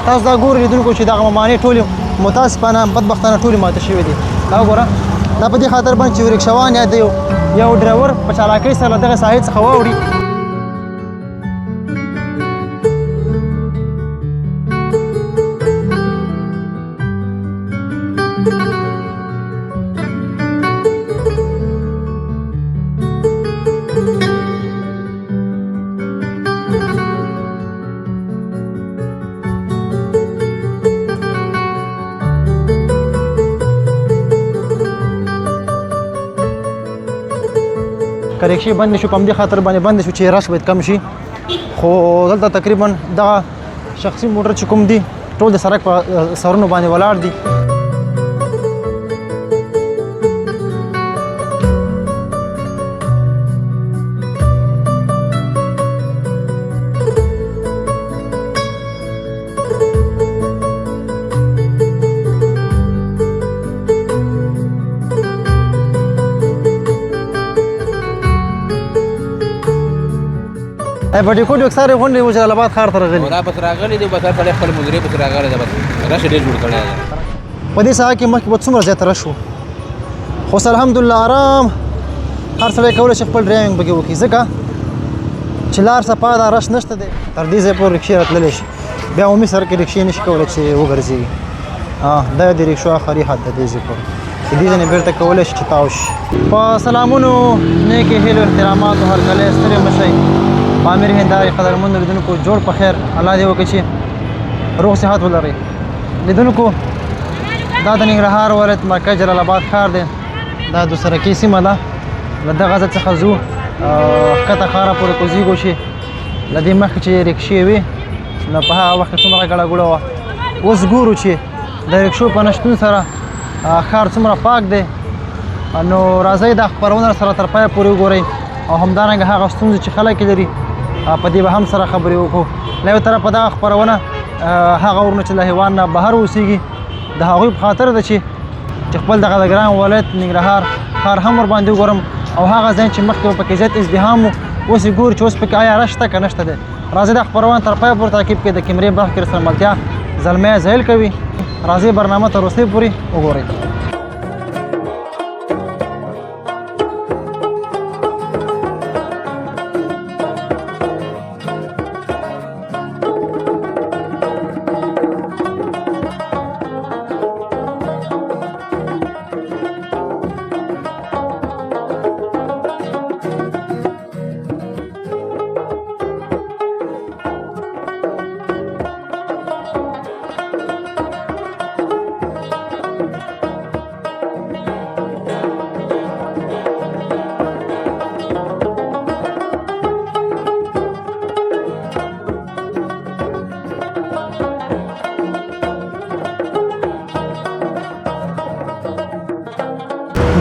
تاسو دا ګورئ لیدونکو چې دغه ممانع ټولې متاسفانه بدبختانه ټولې ماته شوې دي دا وګوره دا په دې خاطر باندې چې رکشاوان یا د یو ډرایور په چالاکۍ سره له دغه ساحې څخه واوړي که رکشې بندې شو په همدې خاطر باندې بندې شو چې رش باید کم شي خو دلته تقریبا دغه شخصي موټر چې کوم دي ټول د سړک په سرونو باندې ولاړ دي بټي کوټ اکثر غونډې و جلال آباد ښار ته راغلي را بس راغلي دي بس سره خپل مدیریت بس راغلي ده بس راشه ډېر جوړ کړی په دې ساحه کې مخکې به څومره زیات رش و خو اوس الحمدلله آرام هر سړی کولی شي خپل ډرایوینګ پکې وکړي ځکه چې لار صفا ده رش نشته دی تر دې ځای پورې رکشې راتللی شي بیا عمومي سړک کې رکشې نشي کولی چې وګرځېږي دا د رکشو آخري حد ده دې ځای پورې چې دې ځای نه بېرته کولی شي چې تاو شي په سلامونو نیکې هیلو احتراماتو هرکلی ستړي مه شئ عامر هنداري قدرمنو لیدونکو جوړ په خیر الله دې وکړي چې روغ صحت ولرئ لیدونکو دا د ننګرهار ولایت مرکز جلال آباد ښار دی دا دوسرکي سیمه ده له دغه ځای څخه ځو ښکته ښاره پورې کوزیږو چې له دې مخکې چې رکشې وې نو په هغه وخت کې څومره ګڼه ګوڼه وه اوس ګورو چې د رکشو په نشتون سره ښار څومره پاک دی نو راځئ دا خپرونه سره تر پایه پورې وګورئ او همدارنګه هغه ستونزې چې خلک یې لري په دې به هم سره خبرې وکړو له یو طرفه دغه خپرونه هغه ورونه چې له هیواد نه بهر اوسېږي د هغوی په خاطر ده چې خپل دغه د ګران ولایت ننګرهار ښار هم ورباندې وګورم او هغه ځای چې مخکې به پکې زیات ازدحام و اوس یې ګورو چې اوس پکې آیا رش شته که نشته دی راځئ دا خپرونه تر پایه پورې تعقیب کړئ د کیمرې برخه کې رسره ملتیا زلمی زهیل کوي راځئ برنامه تر وروستۍ پورې وګورئ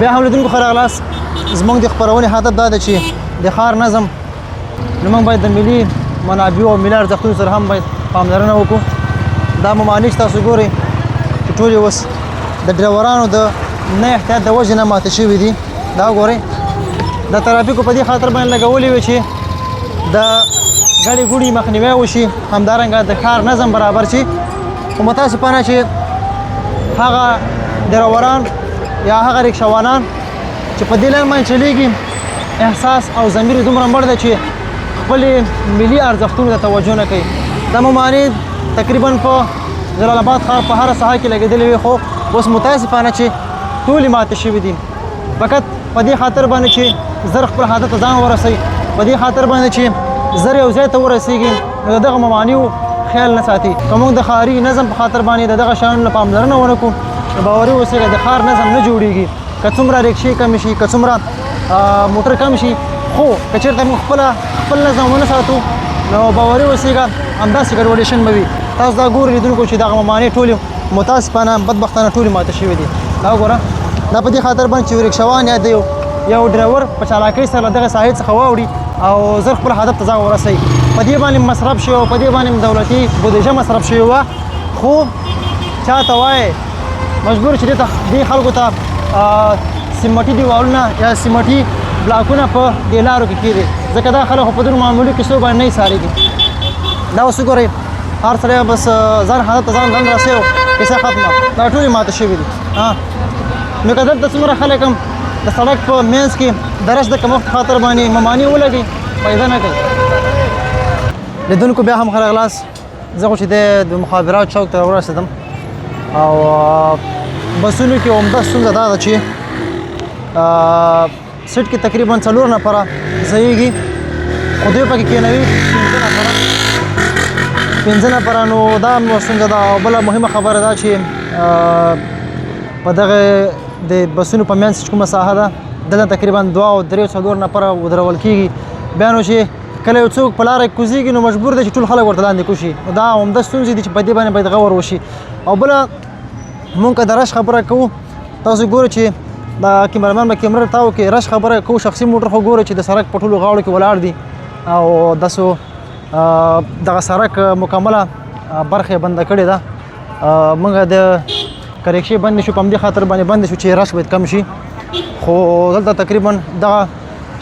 بیا هم لیدونکو ښه راغلاست زموږ د خپرونې هدف دا ده چې د ښار نظم نو موږ باید د ملي منابعو او ملي ارزښتونو سره هم باید پاملرنه وکړو دا ممانع چې تاسو ګورئ چې ټولې اوس د ډرایورانو د نه احتیاط د وجې نه ماته شوي دي دا وګورئ د ترافیکو په دې خاطر باندې لګولې وي چې د ګڼې ګوڼې مخنیوی وشي همدارنګه د ښار نظم برابر شي خو متاسفانه چې هغه ډرایوران یا هغه رکشاوانان چې په دې لار باندې چلیږي احساس او ضمیر دومره مړ دی چې خپلې ملي ارزښتونو ته توجه نه کوي دا ممانع تقریبا په جلال آباد ښار په هره ساحه کې لګېدلې وي خو اوس متاسفانه چې ټولې ماتې شوي دي فقط په دې خاطر باندې چې زر خپل هدف ته ځان ورسوي په دې خاطر باندې چې زر یو ځای ته ورسېږي نو د دغه ممانعو خیال نه ساتي که موږ د ښاري نظم په خاطر باندې د دغه شیانو نه پاملرنه ونه کړو نو باوري اوسئ د ښار نظم نه جوړېږي که څومره رکشې کمې شي که څومره موټر کم شي خو که چېرته موږ خپل نظم ونه ساتو نو باوري اوسېږه همداسې ګډوډېشن به وي تاسو دا ګورئ لیدونکو چې دغه ممانع ټولې متاسفانه بدبختانه ټولې ماته شوي دي دا وګوره دا په دې خاطر باندې چې رکشاوان یا د یو ډرایور په چالاکۍ سره له دغه ساحې څخه واوړي او زر خپل هدف ته ځان ورسوي په دې باندې مصرف شوی او په دې باندې دولتي بودیجه مصرف شوې وه خو چا ته وایې مجبور چې دې خلکو ته سیمټي دیوالونه یا سیمټي بلاکونه په دې لارو کې کېږي ځکه دا خلک خو په دغو معمولي کیسو باندې نه یې څارېږي دا اوس وګورئ هر سړی بس ځان حالت ته ځان ځان راسي او کیسه ختمه دا ټولې ماته شوي دي نو که دلته څومره خلک هم د سړک په منځ کې د رش د کمښت خاطر باندې ممانع ولګي پیدا نه کوي لیدونکو بیا هم ښه راغلاست زه خو چې د مخابرات چوک ته ورسېدم او بسونو کې عمده ستونزه دا ده چې سیټ کې تقریبا 4 نفره ځایږي خو دوی پکې کېنوي 15 نفره نو دا هم ستونزه ده او بله مهمه خبره ده چې په دغه د بسونو په منځ چې کومه ساحه ده دلته تقریبا 2 او 3 څلور نفره ودرول کېږي بیا نو چې کله یو څوک په لاره کوزیږي نو مجبور دی چې ټول خلک ورته لاندې کوشي دا عمده ستونزې دي چې په دې باندې باید غور وشي او بله مونږ که د رش خبره کوو تاسو ګورئ چې دا کیمرمن به کیمره تاو کې رش خبره کوو شخصي موټر خو ګورئ چې د سړک په ټولو غاړو کې ولاړ دي او داسو دغه سړک مکمله برخه بنده کړې ده موږ د کرکشي بند شو په همدې خاطر باندې بند شو چې رش باید کم شي خو دلته تقریبا دغه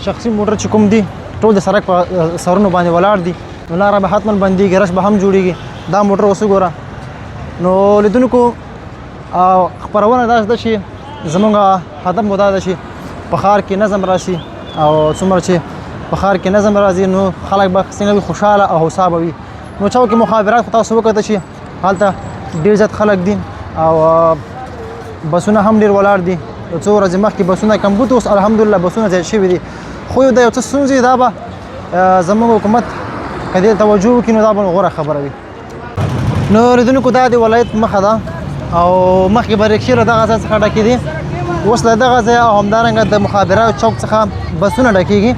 شخصي موټر چې کوم دي ټول د سړک په سرونو باندې ولاړ دي نو لاره به حتما بندېږي رش به هم جوړېږي دا موټر اوس وګوره نو لیدونکو خپرونه داسې ده چې زموږ هدف مو دا ده چې په ښار کې نظم راشي او څومره چې په ښار کې نظم راځي نو خلک به څنګه وي خوشحاله او هوسا به وي نو چا کې مخابرات خو تاسو وکړه چې هلته ډېر زیات خلک دي او بسونه هم ډېر ولاړ دي څو ورځې مخکې بسونه کم بوت اوس الحمدلله بسونه زیات شوي دي خو یو د یو څه ستونزې دا به زموږ حکومت که دې توجه وکړي نو دا به غوره خبره وي نو لیدونکو دا د ولایت مخه ده او مخکې به رکشې له دغه ځای څخه ډکې دي اوس له دغه ځای او همدارنګه د مخابراتو چوک څخه بسونه ډکېږي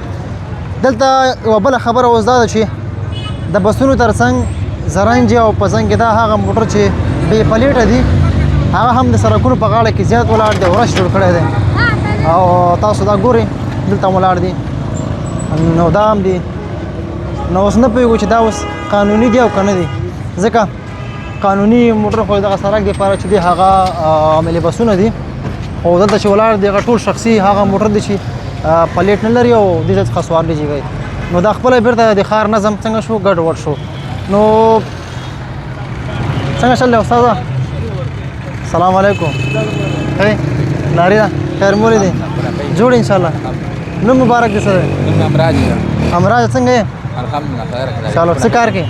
دلته یوه بله خبره اوس دا ده چې د بسونو تر څنګ زرنج او په څنګ کې دا هغه موټر چې بې پلیټه دي هغه هم د سړکونو په غاړه کې زیات ولاړ دی ورش جوړ کړی دی او تاسو دا ګورئ دلته ولاړ دي نو دا هم دي نو اوس نه پوهېږو چې دا اوس قانوني دي او که نه دي ځکه قانوني موټر خو دغه سړک دپاره چې دي هغه عملي بسونه دي خو دلته چې ولاړ دي هغه ټول شخصي هغه موټر دي چې پلیټ نه لري او دې ځای څخه سوار لږي نو دا خپله بېرته د ښار نظم څنګه شو ګډوډ شو نو څنګه چل دی استاده سلام علیکم ناری ده خیر مولی دی جوړ انشاءالله نوم مبارک دی سره امراج امراج څنګه یې الحمدلله خیر چلو څه کار کې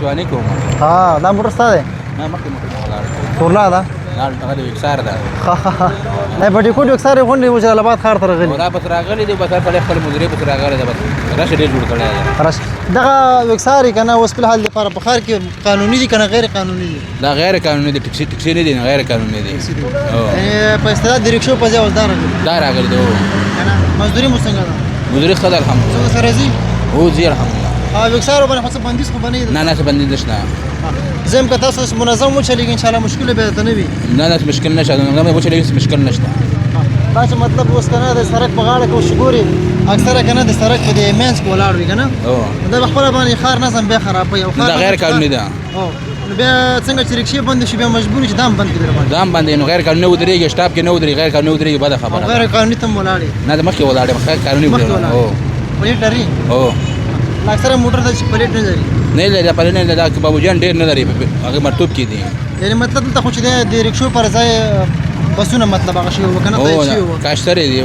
چوانی کوم ها دا موټر ستا دی ما مخکې موټر ټورلا ده هغه د وکسار ده نه بټي کوټ وکسار غونډې و جلال آباد ښار ته راغلي دا بس راغلي دي بس سره خپل مدیریت بس راغلی ده بس راشي ډېر جوړ کړی ده راشي دغه وکسار کنه اوس په حال لپاره په ښار کې قانوني دي کنه غیر قانوني دي دا غیر قانوني دي ټکسي نه دي غیر قانوني دي په اصطلاح د رکشو په ځای اوس دا راغلی ده کنه مزدوري مو څنګه ده مدیریت خدای الحمدلله څنګه سره زی هو زی الحمدلله وکسار باندې خو بندیز خو باندې نه نه بندیز نشته زم که تاسو منظم وچلېږي ان شاء الله مشکل به ته نه وي نه نه مشکل نشته نه وچلېږي مشکل نشته دا چې مطلب اوس کنه د سړک په غاړه کې وشګوري اکثره کنه د سړک په دې مینس کې ولاړ وي کنه دا خپل باندې ښار نظم به خرابوي او دا غیر قانوني ده بیا څنګه چې رکشې بند شي بیا مجبور چې دام بند کړي دام بند نو غیر قانوني ودرېږي سټاپ کې نه ودرېږي غیر قانوني ودرېږي بده خبره غیر قانوني ته ولاړې نه د مخکې ولاړې غیر قانوني ولاړې او پلیټ لري او اکثره موټر د پلیټ نه لري نه لري پلیټ نه لري بابو جان ډېر نه لري هغه مرتوب کې دي یعنی مطلب ته خو چې د رکشو پر ځای بسونه مطلب هغه شی وکنه ته شی و کاشتري دی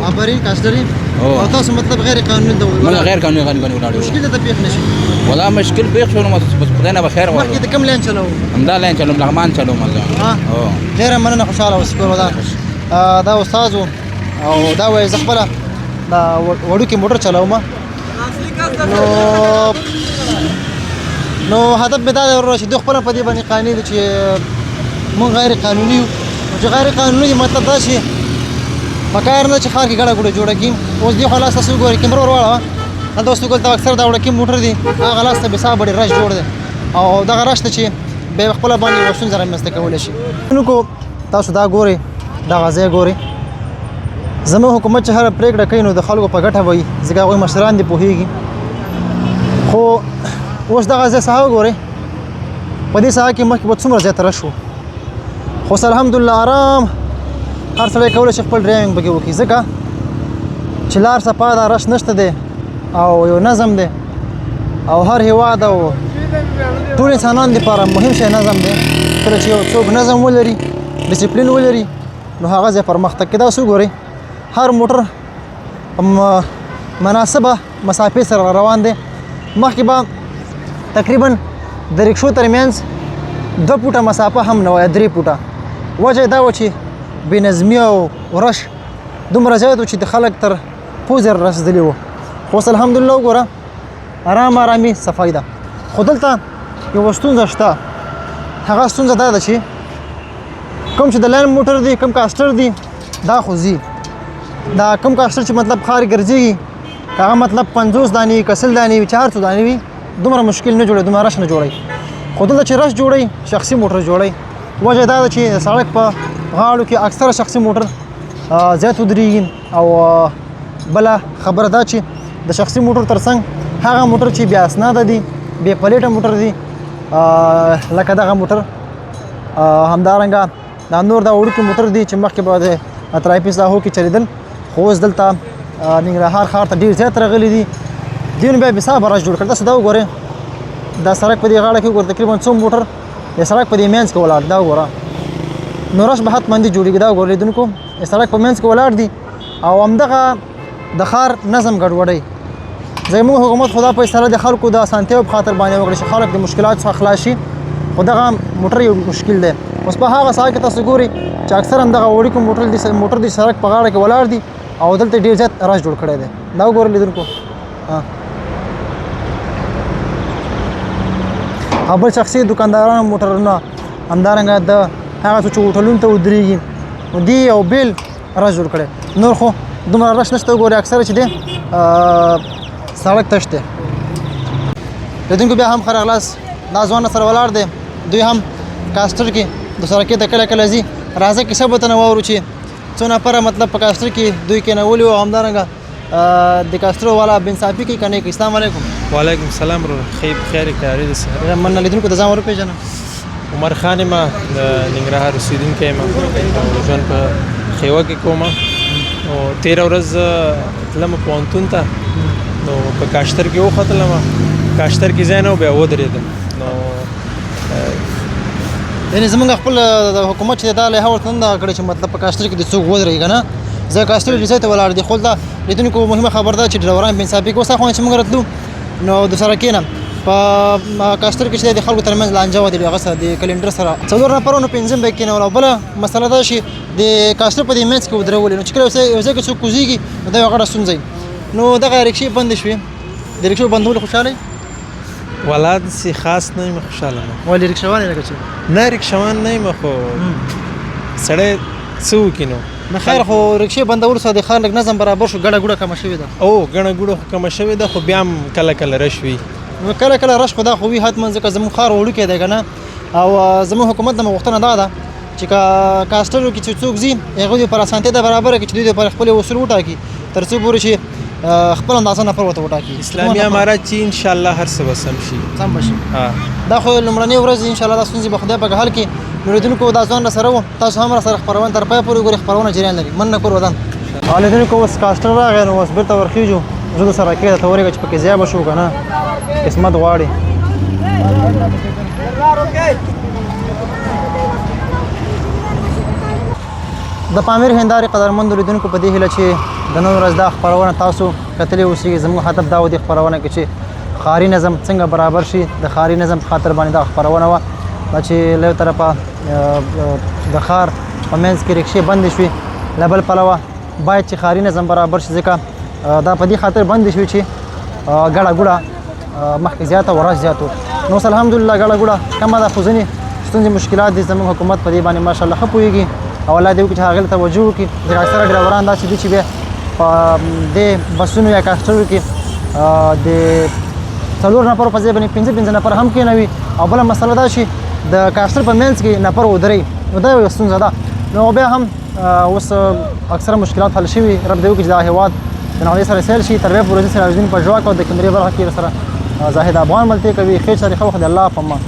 خبري کاشتري او تاسو مطلب غیر قانوني ده ولا غیر قانوني ولاړ مشکل ته پیښ نشي ولا مشکل پیښ شو نو بس خدای نه بخیر وره مخکې کوم لین چلو همدا لین چلو لغمان چلو مزه او ډیر مننه خوشاله اوس کور دا استاد او دا وای زغبله دا وړو کې موټر چلاوم نو هدف به دا ورو چې د خپل په دې باندې قانوني دي چې مونږ غیر قانوني یو چې غیر قانوني مطلب دا شي مکار نه چې خار کې ګډه ګډه جوړه کی اوس دی خلاص تاسو ګورئ کیمرا ورواړه دا دوستو ګل تا اکثر دا وړه کې موټر دي هغه لاس ته به صاحب ډېر رش جوړ دي او دا رش ته چې به خپل باندې وسون زره مسته کول شي نو کو تاسو دا ګورئ دا غزه ګورئ زمو حکومت چې هر پریکړه کوي نو د خلکو په ګټه وي ځکه هغه مشران دي پوهیږي خو اوس دا غزه صاحب ګورئ په دې ساحه کې مخکې به څومره زیات رش وو خو الحمدلله آرام هر سړی کولی شي خپل ډرایوینګ پکې وکړي ځکه چې لار صفا ده رش نشته دی او یو نظم دی او هر هیواد او ټول انسانانو لپاره مهم شی نظم دی. کله چې یو څوک نظم ولري، ډیسپلین ولري، نو هغه ځای پرمختګ کوي. داسې وګورئ هر موټر مناسبه مسافې سره روان دی. مخکې به تقریبا د رکشو ترمنځ 2 فوټه مسافه هم نه وای، 3 فوټه. وجه دا و چې بې نظمي او رش دومره زیات و چې د خلک تر پوزې رسېدلي وو. خو اوس الحمدلله وګوره ارامي صفایي ده. خو دلته یوه ستونزه شته. هغه ستونزه دا ده چې کوم چې د لاین موټر دی، کوم کاسټر دی، دا خو ځي. دا کوم کاسټر چې مطلب ښار ګرځېږي، هغه مطلب 50 دانې وي، که 100 دانې وي، 400 دانې وي، دومره مشکل نه جوړوي، دومره رش نه جوړوي. خو دلته چې رش جوړوي شخصي موټر جوړوي. وجه دا ده چې د سړک په غاړو کې اکثره شخصي موټر زیات ودرېږي. او بله خبره دا چې د شخصي موټر ترڅنګ هغه موټر چې بې اسناده دي، بې پلیټه موټر دي، لکه دغه موټر، همدارنګه دا نور دا وړوکي موټر دي چې مخکې به د اترایفي ساحو کې چلیدل، خو اوس دلته ننګرهار ښار ته ډېر زیات راغلي دي. دوی نو بیا بې حسابه رش جوړ کړ. داسې دا وګورئ دا سړک په دې غاړه کې وګوره تقریبا څو موټر د سړک په دې منځ کې ولاړ. دا وګوره نو رش به حتما دې جوړېږي. دا وګورئ لیدونکو د سړک په منځ کې ولاړ دي او همدغه د ښار نظم ګډوډوي. زموږ حکومت خو دا فیصله د خلکو د اسانتیاو په خاطر باندې وکړه چې خلک د مشکلاتو څخه خلاص شي، خو دغه موټر یو مشکل دی. اوس په هغه ساحه کې تاسو ګورئ چې اکثر همدغه وړوکي موټر د سړک په غاړه کې ولاړ دي او دلته ډېر زیات رش جوړ کړی دی. دا وګورئ لیدونکو. او بل شخصي دکاندارانو موټرونه همدارنګه د هغه څه چې هوټلونو ته ودرېږي نو دې یو بېل رش جوړ کړی. نور خو دومره رش نشته. وګورئ اکثره چې دی سړک تش دی. لیدونکو بیا هم ښه راغلاست. دا ځوان سره ولاړ دی، دوی هم کاسټر کې د سړکې ته کله کله ځي. راځه کیسه به تنه واورو چې څو نفره مطلب په کاسټر کې دوی کېنولي وو. همدارنګه د کاسټر والا بې انصافي کوي که نه کوي. السلام علیکم. وعلیکم السلام ورو خیر کاری ده سره. مننه. لیدونکو د ځان وروپېژنه. عمر خان یم، د ننګرهار اوسېدونکی یم او ژوند په خیوه کې کوم. او تېره ورځ تلم پوهنتون ته، نو په کاشتر کې وختلم. کاشتر کې ځای نه و، بیا ودرېدم. نو یعنې زموږ خپل د حکومت چې دا لایحه ورته نه ده کړې چې مطلب په کاسټر کې د څوک ودرېږي که نه. زه کاسټر ډیزای ته ولاړ دي. خو دا لیدونکو مهمه خبر ده چې ډریوران بې انصافي کوي. اوس اخوانه چې موږ راتلو نو د سړکې نه په کاسټر کې چې د خلکو ترمنځ لانجه وه د هغه سره د کلنډر سره 4 نفر نو 5 به یې کېنول. او بله مسله دا چې د کاسټر په دې منځ کې ودرولې، نو چې کله یو ځای کې څوک کوزېږي نو دا یوه غټه ستونزه وي. نو دغه رکشې بندې شوې. د رکشو بندولو خوشحاله یې؟ والا داسې خاص نه یم خوشحاله نه. ولې رکشوان یې لکه چې نه رکشوان نه یم، خو سړی څه وکړي نو. نه خیر، خو رکشې بندولو سره د ښار لږ نظم برابر شو، ګڼه ګوڼه کمه شوې ده. او ګڼه ګوڼه خو کمه شوې ده، خو بیا هم کله کله رش وي. نو کله کله رش خو دا خو وي حتما، ځکه زموږ ښار وړوکی دی که نه. او زموږ حکومت نه غوښتنه دا ده چې که کاسټرو کې چې څوک ځي هغوی د پر اسانتیا ده برابره کړي چې دوی د پر خپل اصول وټاکي تر څو پورې چې خپل اندازه نفر ورته وټاکي. اسلامي امارات چې انشاءالله هر څه به سم شي. سم به شي. دا خو لومړنۍ ورځ انشاءالله دا ستونزې به خدای پاک حل کړي. نو لیدونکو دا ځوان راسره و، تاسو هم راسره خپرونه تر پایه پورې وګورئ. خپرونه جریان لري. مننه کور ودان. لیدونکو اوس کاسټر راغی نو اوس بېرته ورخېږو. زه د سړکې ته ورېږه چې پکې ځای به شو که نه، قسمت غواړي. د پامیر هندارې قدرمندو لیدونکو په دې هیله چې د نن ورځ دا خپرونه تاسو کتلې اوسېږي. زموږ هدف دا و دې خپرونه کې چې ښاري نظم څنګه برابر شي. د ښاري نظم په خاطر باندې دا خپرونه وه چې له یو طرفه د ښار په منځ کې رکشې بندې شوې، له بل پلوه باید چې ښاري نظم برابر شي، ځکه دا په دې خاطر بندې شوې چې ګڼه ګوڼه مخکې زیاته و، رش زیات و. نو اوس الحمدلله ګڼه ګوڼه کمه ده، خو ځینې ستونزې مشکلات دي. زموږ حکومت په دې باندې ماشاءالله ښه پوهېږي او الله دې وکړي چې هغې ته توجه وکړي. ځکه اکثره ډریوران داسې دي چې بیا په دې بسونو یا کاسټرو کې د 4 نفرو په ځای باندې 5 نفر هم کېنوي. او بله مسله دا چې د کاسټر په منځ کې نفر ودرېږي، نو دا یوه ستونزه ده. نو بیا هم اوس اکثره مشکلات حل شوي. رب دې وکړي چې دا هېواد د نړۍ سره سیل شي. تر بیا پروژې سره الدین په ژواک او د کیمرې برخه کې سره زاهد افغان ملتې کوي. خیر شریخه وخت د الله په امان.